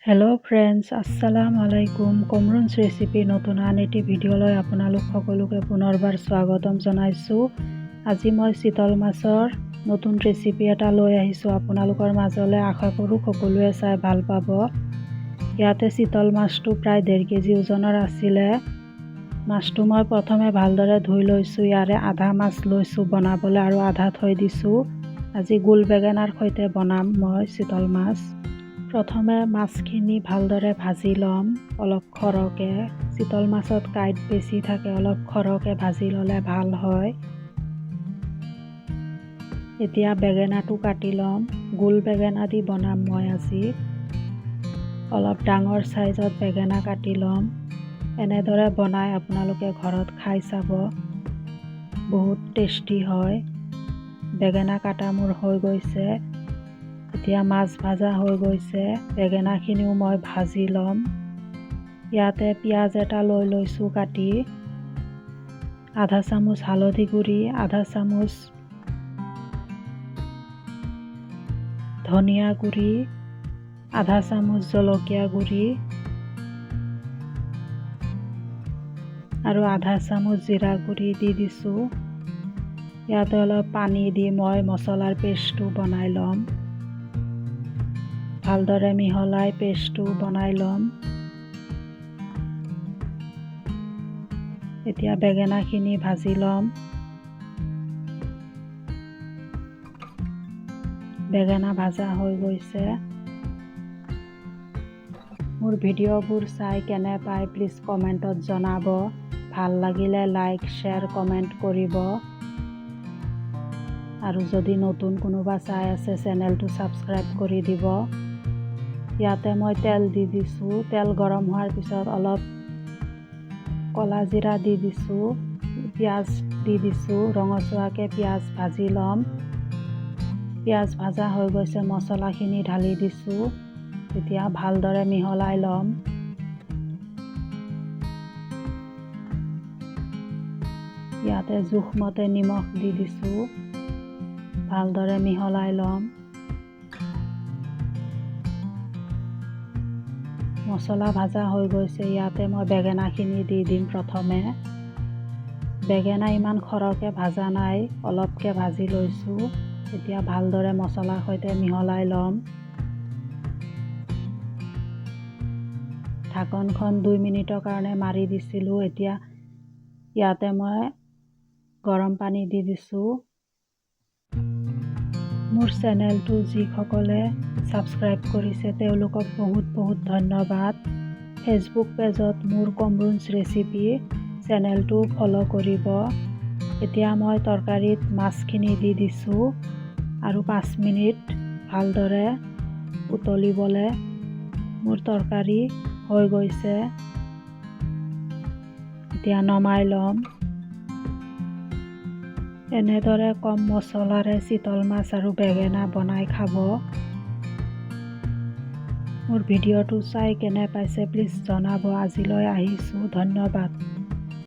Hello' friends, আসসালামু আলাইকুম। কমৰুনছ recipe নতুন আন এটি ভিডিঅ'লৈ আপোনালোক সকলোকে পুনৰবাৰ স্বাগতম জনাইছোঁ। আজি মই চিতল মাছৰ নতুন ৰেচিপি এটা লৈ আহিছোঁ আপোনালোকৰ মাজলৈ। আশা কৰোঁ সকলোৱে চাই ভাল পাব। ইয়াতে চিতল মাছটো প্ৰায় 1.5 কেজি ওজনৰ আছিলে। মাছটো মই প্ৰথমে ভালদৰে ধুই লৈছোঁ। ইয়াৰে আধা মাছ লৈছোঁ বনাবলৈ আৰু আধা থৈ দিছোঁ। আজি গোল বেঙেনাৰ সৈতে বনাম মই চিতল মাছ। প্ৰথমে মাছখিনি ভালদৰে ভাজি ল'ম অলপ খৰকৈ। চিতল মাছত কাঁইট বেছি থাকে, অলপ খৰকৈ ভাজি ল'লে ভাল হয়। এতিয়া বেঙেনাটো কাটি ল'ম। গোল বেঙেনা দি বনাম মই আজি। অলপ ডাঙৰ চাইজত বেঙেনা কাটি ল'ম। এনেদৰে বনাই আপোনালোকে ঘৰত খাই চাব, বহুত টেষ্টি হয়। বেঙেনা কাটা মোৰ হৈ গৈছে। এতিয়া মাছ ভাজা হৈ গৈছে। বেঙেনাখিনিও মই ভাজি ল'ম। ইয়াতে পিঁয়াজ এটা লৈ লৈছোঁ কাটি। আধা চামুচ হালধি গুড়ি, আধা চামুচ ধনিয়া গুড়ি, আধা চামুচ জলকীয়া গুড়ি আৰু আধা চামুচ জিৰা গুড়ি দি দিছোঁ। ইয়াতে অলপ পানী দি মই মছলাৰ পেষ্টটো বনাই ল'ম। ভালদৰে মিহলাই পেষ্টটো বনাই ল'ম। এতিয়া বেঙেনাখিনি ভাজি ল'ম। বেঙেনা ভাজা হৈ গৈছে। মোৰ ভিডিঅ'বোৰ চাই কেনে পায় প্লিজ কমেণ্টত জনাব। ভাল লাগিলে লাইক, শ্বেয়াৰ, কমেণ্ট কৰিব। আৰু যদি নতুন কোনোবা চাই আছে চেনেলটো ছাবস্ক্ৰাইব কৰি দিব। ইয়াতে মই তেল দি দিছোঁ। তেল গৰম হোৱাৰ পিছত অলপ ক'লা জিৰা দি দিছোঁ, পিঁয়াজ দি দিছোঁ। ৰঙচুৱাকৈ পিঁয়াজ ভাজি ল'ম। পিঁয়াজ ভাজা হৈ গৈছে, মছলাখিনি ঢালি দিছোঁ। এতিয়া ভালদৰে মিহলাই ল'ম। ইয়াতে জোখমতে নিমখ দি দিছোঁ। ভালদৰে মিহলাই ল'ম। মছলা ভাজা হৈ গৈছে। ইয়াতে মই বেঙেনাখিনি দি দিম প্ৰথমে। বেঙেনা ইমান খৰকৈ ভাজা নাই, অলপকৈ ভাজি লৈছোঁ। এতিয়া ভালদৰে মছলাৰ সৈতে মিহলাই ল'ম। ঢাকনখন 2 মিনিটৰ কাৰণে মাৰি দিছিলোঁ। এতিয়া ইয়াতে মই গৰম পানী দি দিছোঁ। মোৰ চেনেলটো যিসকলে ছাবস্ক্ৰাইব কৰিছে তেওঁলোকক বহুত বহুত ধন্যবাদ। ফেচবুক পেজত মোৰ কমৰুনছ ৰেচিপি চেনেলটো ফ'ল' কৰিব। এতিয়া মই তৰকাৰীত মাছখিনি দি দিছোঁ আৰু 5 মিনিট ভালদৰে উতলিবলৈ। মোৰ তৰকাৰী হৈ গৈছে। এতিয়া নমাই ল'ম। এনেদৰে কম মছলাৰে চিতল মাছ আৰু বেঙেনা বনাই খাব। মোৰ ভিডিঅ'টো চাই কেনে পাইছে প্লিজ জনাব। আজিলৈ আহিছোঁ, ধন্যবাদ।